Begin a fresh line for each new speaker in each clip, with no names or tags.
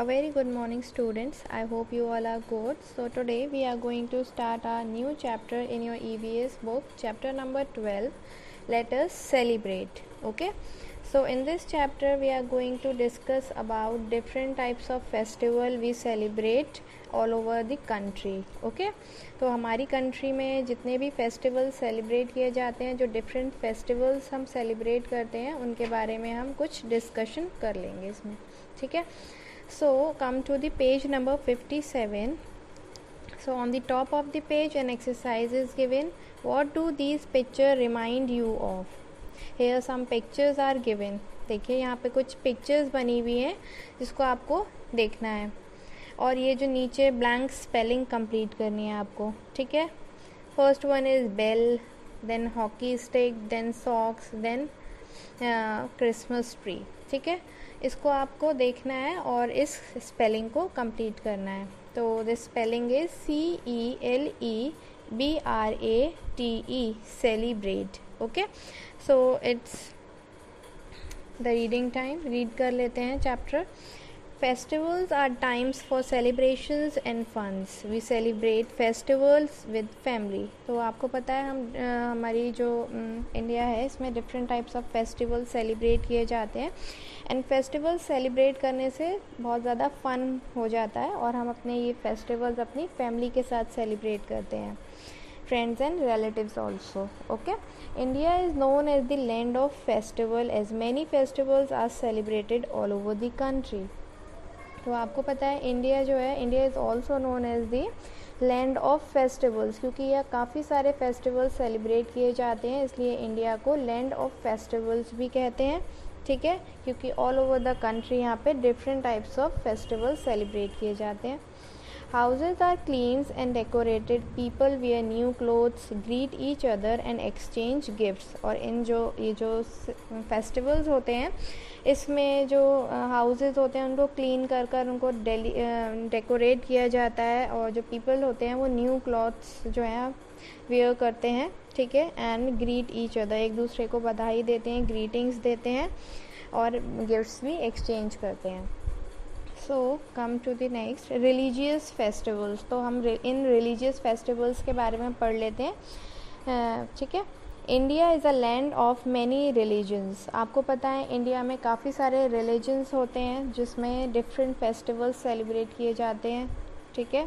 A very good morning, students. I hope you all are good. So today we are going to start our new chapter in your EVS book, chapter number 12. Let us celebrate. Okay. So in this chapter we are going to discuss about different types of festival we celebrate all over the country. Okay. तो हमारी country में जितने भी festival celebrate किए जाते हैं, जो different festivals हम सेलिब्रेट करते हैं, उनके बारे में हम कुछ डिस्कशन कर लेंगे इसमें. ठीक है. So come to the page number 57. So on the top of the page an exercise is given. What do these pictures remind you of? Here some pictures are given. देखिए यहाँ पे कुछ पिक्चर्स बनी हुई हैं जिसको आपको देखना है, और ये जो नीचे ब्लैंक स्पेलिंग कंप्लीट करनी है आपको. ठीक है. First one is bell, then hockey stick, then socks, then Christmas tree. ठीक है. इसको आपको देखना है और इस स्पेलिंग को कंप्लीट करना है. तो this spelling is CELEBRATE, celebrate. Okay. So it's the reading time. Read कर लेते हैं chapter. Festivals are times for celebrations and funs. We celebrate festivals with family. तो आपको पता है हमारी जो इंडिया है इसमें different types of festival celebrate किए जाते हैं, एंड फेस्टिवल सेलिब्रेट करने से बहुत ज़्यादा फ़न हो जाता है और हम अपने ये फेस्टिवल्स अपनी फैमिली के साथ सेलिब्रेट करते हैं, friends and relatives also. Okay. India is known as the land of festival as many festivals are celebrated all over the country. तो आपको पता है इंडिया जो है, India is also known as the land of festivals, क्योंकि यह काफ़ी सारे फेस्टिवल्स सेलिब्रेट किए जाते हैं, इसलिए इंडिया को लैंड ऑफ फेस्टिवल्स भी कहते हैं. ठीक है. क्योंकि ऑल ओवर द कंट्री यहाँ पे different types of festivals celebrate किए जाते हैं. Houses are cleaned and decorated. People wear new clothes, greet each other and exchange gifts. और ये जो फेस्टिवल्स होते हैं इसमें जो हाउसेस होते हैं उनको क्लीन कर उनको डेकोरेट किया जाता है, और जो पीपल होते हैं वो न्यू क्लॉथ्स जो हैं वेयर करते हैं. ठीक है. एंड ग्रीट ईच अदर, एक दूसरे को बधाई देते हैं, ग्रीटिंग्स देते हैं और गिफ्ट्स भी एक्सचेंज करते हैं. So come to the next, religious festivals. तो हम इन रिलीजियस फेस्टिवल्स के बारे में पढ़ लेते हैं. ठीक है. India is a land of many religions. आपको पता है इंडिया में काफ़ी सारे रिलीजन्स होते हैं जिसमें डिफरेंट फेस्टिवल्स सेलिब्रेट किए जाते हैं. ठीक है.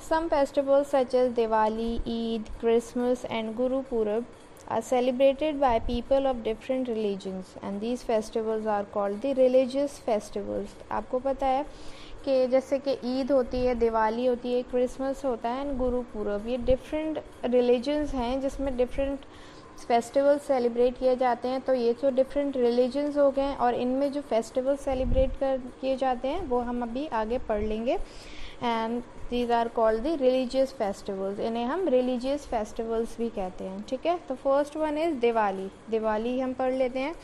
Some festivals such as Diwali, Eid, Christmas and Gurpurab are celebrated by people of different religions, and these festivals are called the religious festivals. आपको पता है कि जैसे कि ईद होती है, दिवाली होती है, क्रिसमस होता है एंड गुरुपुरब, ये डिफरेंट रिलीजन्स हैं जिसमें डिफरेंट फेस्टिवल सेलिब्रेट किए जाते हैं. तो ये तो डिफरेंट रिलीजन्स हो गए, और इनमें जो फेस्टिवल सेलिब्रेट किए जाते हैं वो हम अभी आगे पढ़ लेंगे. And these are called the religious festivals. इन्हें हम रिलीजियस फेस्टिवल्स भी कहते हैं. ठीक है. तो first one is Diwali. Diwali हम पढ़ लेते हैं.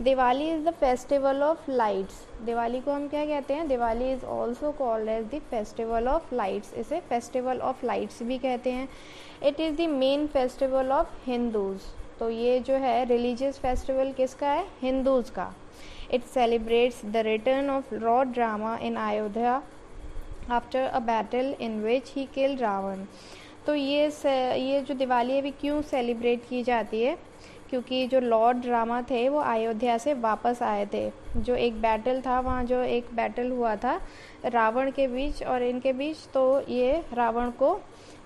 Diwali is the festival of lights. Diwali को हम क्या कहते हैं? Diwali is also called as the festival of lights. इसे फेस्टिवल ऑफ लाइट्स भी कहते हैं. It is the main festival of Hindus. तो ये जो है रिलीजियस फेस्टिवल किसका है? हिंदूज़ का. It celebrates the return of Lord Rama in Ayodhya after a battle in which he killed Ravana. तो ये जो दिवाली अभी क्यों सेलिब्रेट की जाती है? क्योंकि जो लॉर्ड रामा थे वो अयोध्या से वापस आए थे. जो एक बैटल था, वहाँ जो एक बैटल हुआ था रावण के बीच और इनके बीच, तो ये रावण को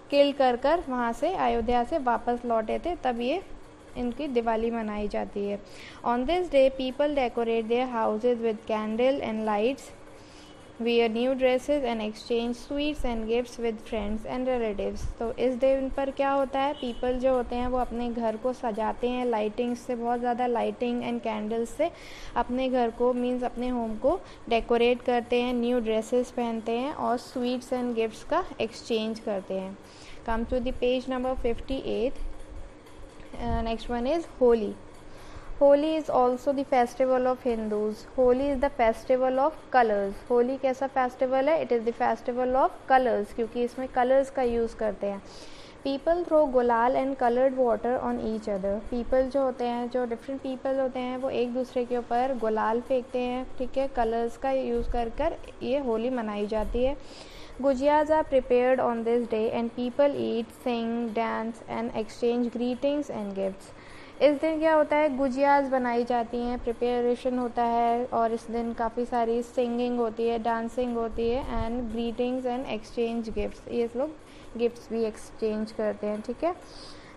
किल कर वहाँ से अयोध्या से वापस लौटे थे, तब ये इनकी दिवाली मनाई जाती है. On this day people decorate their houses with candle and lights, wear new dresses and exchange sweets and gifts with friends and relatives. तो इस दिन पर क्या होता है? पीपल जो होते हैं वो अपने घर को सजाते हैं लाइटिंग्स से, बहुत ज़्यादा लाइटिंग एंड कैंडल्स से अपने घर को मीन्स अपने होम को डेकोरेट करते हैं, न्यू ड्रेसेस पहनते हैं और स्वीट्स एंड गिफ्ट्स का एक्सचेंज करते हैं. Come to the page number 58. Next one is Holi. Holi is also the festival of Hindus. Holi is the festival of colours. Holi कैसा फेस्टिवल है? It is the festival of colours, क्योंकि इसमें कलर्स का यूज़ करते हैं. People throw gulal and coloured water on each other. People जो होते हैं, जो डिफरेंट पीपल होते हैं, वो एक दूसरे के ऊपर गुलाल फेंकते हैं, ठीक है, कलर्स का यूज़ कर कर ये होली मनाई जाती है। Gujiyas are prepared on this day and people eat, sing, dance and exchange greetings and gifts. इस दिन क्या होता है, गुजियाज बनाई जाती हैं, प्रिपरेशन होता है, और इस दिन काफ़ी सारी सिंगिंग होती है, डांसिंग होती है, and greetings and exchange gifts, ये लोग गिफ्ट्स भी एक्सचेंज करते हैं, ठीक है।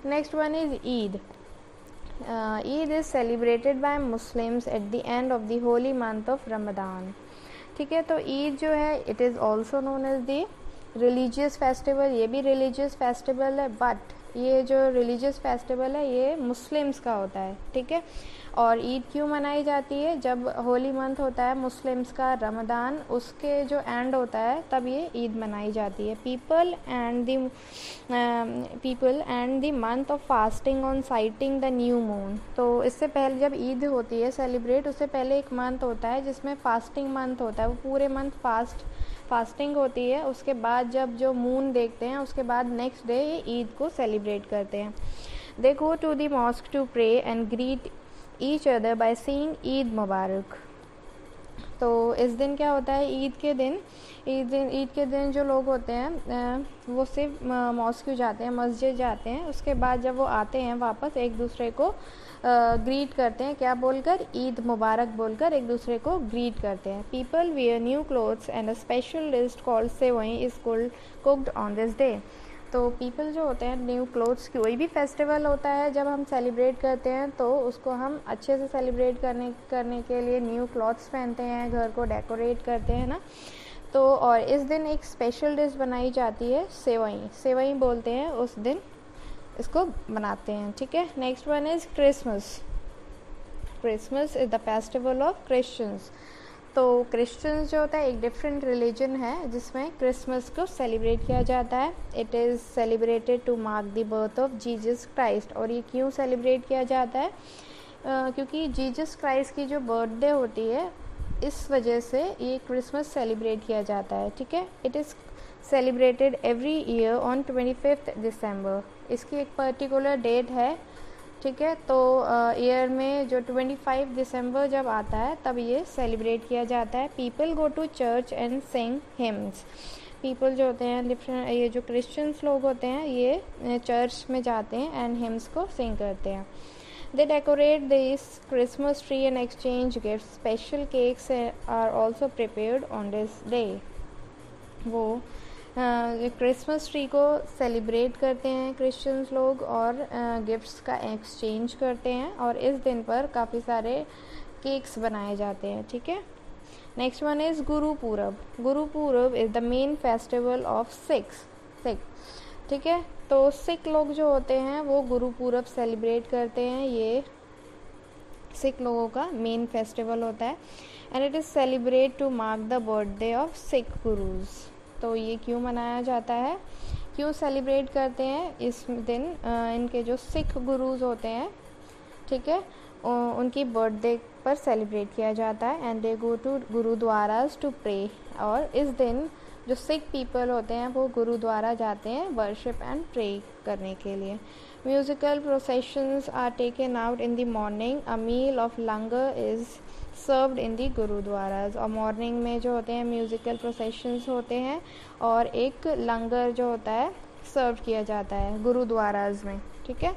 Next one is Eid. Eid is celebrated by Muslims at the end of the holy month of Ramadan, ठीक है। तो ईद जो है it is also known as the religious festival, ये भी रिलीजियस फेस्टिवल है, बट ये जो रिलीजियस फेस्टिवल है ये मुस्लिम्स का होता है, ठीक है। और ईद क्यों मनाई जाती है, जब होली मंथ होता है मुस्लिम्स का, रमदान उसके जो एंड होता है तब ये ईद मनाई जाती है। People end the month of fasting on sighting the new moon. तो इससे पहले जब ईद होती है सेलिब्रेट, उससे पहले एक मंथ होता है जिसमें फास्टिंग मंथ होता है, वो पूरे मंथ फास्टिंग होती है। उसके बाद जब जो मून देखते हैं उसके बाद नेक्स्ट डे ये ईद को सेलिब्रेट करते हैं। They go to the mosque to pray and greet each other by saying Eid Mubarak. तो इस दिन क्या होता है, ईद के दिन जो लोग होते हैं वो सिर्फ मॉस्क जाते हैं, मस्जिद जाते हैं, उसके बाद जब वो आते हैं वापस एक दूसरे को ग्रीट करते हैं, क्या बोलकर, ईद मुबारक बोलकर एक दूसरे को ग्रीट करते हैं। People wear new clothes and a special dish called sevai is cooked on this day. तो पीपल जो होते हैं न्यू क्लोथ्स, कोई भी फेस्टिवल होता है जब हम सेलिब्रेट करते हैं तो उसको हम अच्छे से सेलिब्रेट करने के लिए न्यू क्लॉथ्स पहनते हैं, घर को डेकोरेट करते हैं ना। तो और इस दिन एक स्पेशल डिश बनाई जाती है, सेवई बोलते हैं, उस दिन इसको बनाते हैं, ठीक है। Next one is Christmas. Christmas is the festival of Christians. तो क्रिश्चियंस जो होता है एक डिफरेंट रिलीजन है जिसमें क्रिसमस को सेलिब्रेट किया जाता है। It is celebrated to mark the birth of Jesus Christ. और ये क्यों सेलिब्रेट किया जाता है, क्योंकि जीसस क्राइस्ट की जो बर्थडे होती है इस वजह से ये क्रिसमस सेलिब्रेट किया जाता है, ठीक है। It is celebrated every year on 25 दिसंबर। इसकी एक पर्टिकुलर डेट है, ठीक है। तो ईयर में जो 25 दिसंबर जब आता है तब ये सेलिब्रेट किया जाता है। People go to church and sing hymns. People जो होते हैं डिफरेंट, ये जो क्रिश्चियंस लोग होते हैं ये चर्च में जाते हैं एंड हिम्स को सिंग करते हैं। They decorate this Christmas tree and exchange gift. Special cakes are also prepared on this day. वो क्रिसमस ट्री को सेलिब्रेट करते हैं क्रिश्चियंस लोग और गिफ्ट्स का एक्सचेंज करते हैं, और इस दिन पर काफ़ी सारे केक्स बनाए जाते हैं, ठीक है। Next one is Gurpurab. Gurpurab is the main festival of Sikh, ठीक है। तो सिख लोग जो होते हैं वो गुरुपूरब सेलिब्रेट करते हैं, ये सिख लोगों का मेन फेस्टिवल होता है। And it is celebrate to mark the birthday of Sikh gurus. तो ये क्यों मनाया जाता है, क्यों सेलिब्रेट करते हैं इस दिन, इनके जो सिख गुरुज होते हैं, ठीक है, उनकी बर्थडे पर सेलिब्रेट किया जाता है। And they go to gurdwaras to pray. और इस दिन जो सिख पीपल होते हैं वो गुरुद्वारा जाते हैं वर्शिप एंड प्रे करने के लिए। Musical processions are taken out in the morning. A meal of langar is served in the gurudwaras. और मॉर्निंग में जो होते हैं म्यूज़िकल प्रोसेशंस होते हैं और एक लंगर जो होता है सर्व किया जाता है गुरुद्वाराज में, ठीक है।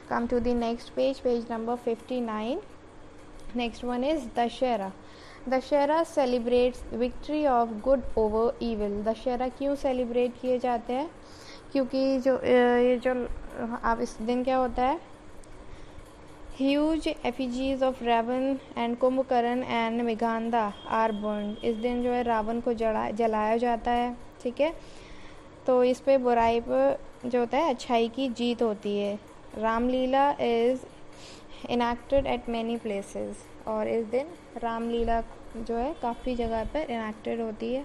Come to the next page number 59। Next one is Dussehra. Dussehra celebrates victory of good over evil. Dussehra क्यों सेलिब्रेट किए जाते हैं, क्योंकि ये जो अब इस दिन क्या होता है, huge effigies of Ravan and Kumbhakarna and Meghnad are burned. इस दिन जो है रावण को जलाया जाता है, ठीक है। तो इस पे बुराई पर जो होता है अच्छाई की जीत होती है। Ramlila is enacted eight many places. और इस दिन रामलीला जो है काफ़ी जगह पर इनैक्टेड होती है,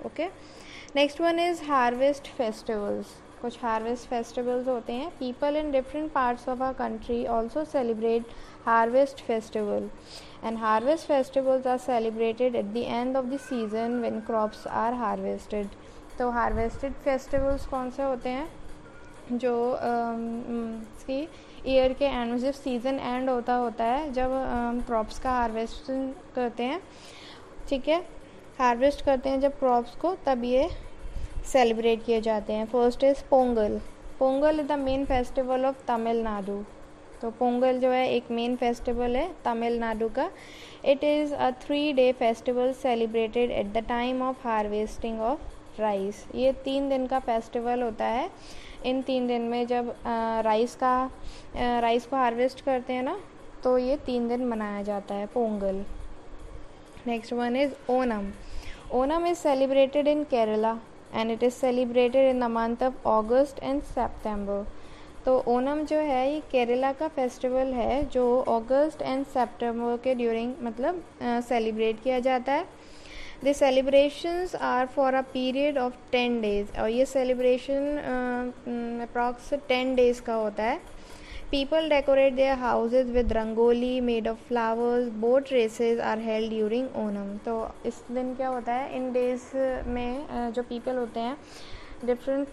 okay. Next one is harvest festivals. कुछ हार्वेस्ट फेस्टिवल्स होते हैं। People in different parts of our country also celebrate harvest festival, and harvest festivals are celebrated at the end of the season when crops are harvested. तो harvested festivals कौन से होते हैं, जो इसकी ईयर के एंड में जब सीज़न एंड होता है, जब क्रॉप्स का हार्वेस्ट करते हैं, ठीक है, हार्वेस्ट करते हैं जब क्रॉप्स को, तब ये सेलिब्रेट किए जाते हैं. First is Pongal. Pongal is the main festival of Tamil Nadu. तो पोंगल जो है एक मेन फेस्टिवल है तमिलनाडु का. It is a 3-day festival celebrated at the time of harvesting of rice. ये 3 दिन का फेस्टिवल होता है. इन 3 दिन में जब राइस को हार्वेस्ट करते हैं ना, तो ये 3 दिन मनाया जाता है Pongal. Next one is Onam. Onam is celebrated in Kerala and it is celebrated in the month of August and September. तो ओनम जो है ये केरला का फेस्टिवल है जो अगस्त एंड सितंबर के ड्यूरिंग मतलब सेलिब्रेट किया जाता है. The celebrations are for a period of 10 days और ये सेलिब्रेशन अप्रॉक्स 10 days का होता है. People decorate their houses with rangoli made of flowers. Boat races are held during Onam. तो इस दिन क्या होता है, इन डेज में जो पीपल होते हैं डिफरेंट,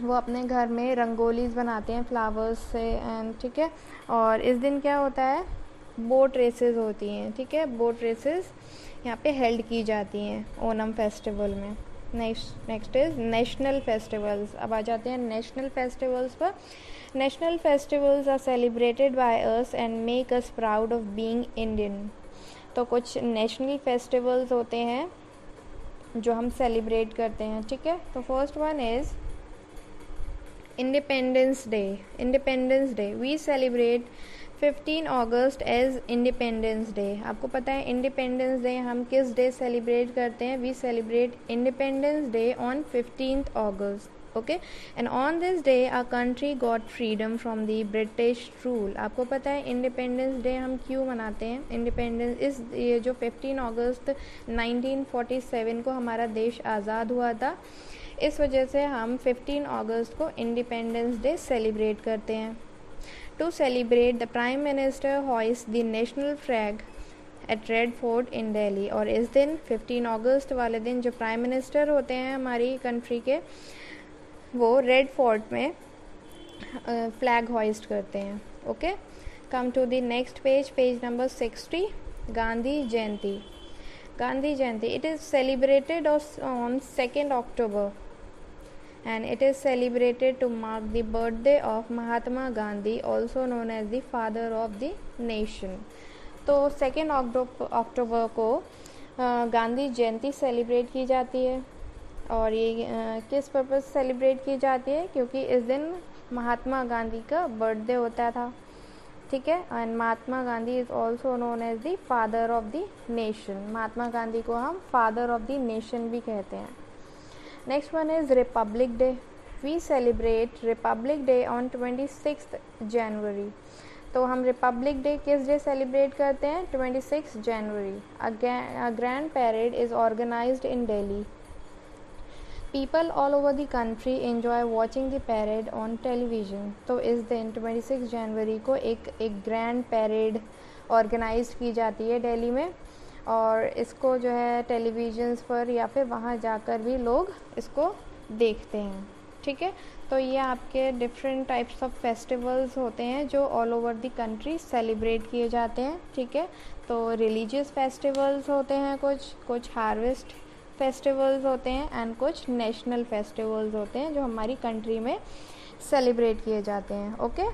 वो अपने घर में रंगोलीज बनाते हैं फ्लावर्स से एंड ठीक है. और इस दिन क्या होता है, बोट रेसेस होती हैं, ठीक है, बोट रेसेस यहाँ पे हेल्ड की जाती हैं ओनम फेस्टिवल में. Next is national festivals. अब आ जाते हैं नेशनल फेस्टिवल्स पर. National festivals are celebrated by us and make us proud of being Indian. तो कुछ नेशनल फेस्टिवल्स होते हैं जो हम सेलिब्रेट करते हैं, ठीक है. तो first one is Independence Day. Independence Day we celebrate 15 August as Independence Day. आपको पता है इंडिपेंडेंस डे हम किस डे सेलिब्रेट करते हैं. We celebrate Independence Day on 15th August. Okay. And on this day our country got freedom from the British rule. आपको पता है इंडिपेंडेंस डे हम क्यों मनाते हैं. इंडिपेंडेंस इस ये जो 15 अगस्त 1947 को हमारा देश आज़ाद हुआ था, इस वजह से हम 15 अगस्त को इंडिपेंडेंस डे सेलिब्रेट करते हैं. To celebrate, the Prime Minister hoists the national flag at Red Fort in Delhi. और इस दिन 15 अगस्त वाले दिन जो प्राइम मिनिस्टर होते हैं हमारी कंट्री के, वो रेड फोर्ट में फ्लैग हॉइस्ट करते हैं. Okay. Come to the next page number 60. Gandhi Jayanti. Gandhi Jayanti it is celebrated on 2nd October and it is celebrated to mark the birthday of Mahatma Gandhi, also known as the father of the nation. तो 2nd October को गांधी जयंती celebrate की जाती है. और ये किस purpose celebrate की जाती है, क्योंकि इस दिन महात्मा गांधी का बर्थडे होता था, ठीक है. And Mahatma Gandhi is also known as the father of the nation. Mahatma Gandhi को हम फादर ऑफ द नेशन भी कहते हैं. Next one is Republic Day. We celebrate Republic Day on 26th January. तो हम Republic Day किस डे सेलिब्रेट करते हैं, 26 January. A grand parade is organized in Delhi. People all over the country enjoy watching the parade on television. तो इस दिन 26 January को एक ग्रैंड पैरेड ऑर्गेनाइज की जाती है दिल्ली में, और इसको जो है टेलीविज़न्स पर या फिर वहाँ जाकर भी लोग इसको देखते हैं, ठीक है. तो ये आपके डिफरेंट टाइप्स ऑफ फेस्टिवल्स होते हैं जो all over the country celebrate किए जाते हैं, ठीक है. तो रिलीजियस फेस्टिवल्स होते हैं, कुछ हार्वेस्ट फेस्टिवल्स होते हैं एंड कुछ नेशनल फेस्टिवल्स होते हैं जो हमारी कंट्री में सेलिब्रेट किए जाते हैं. ओके.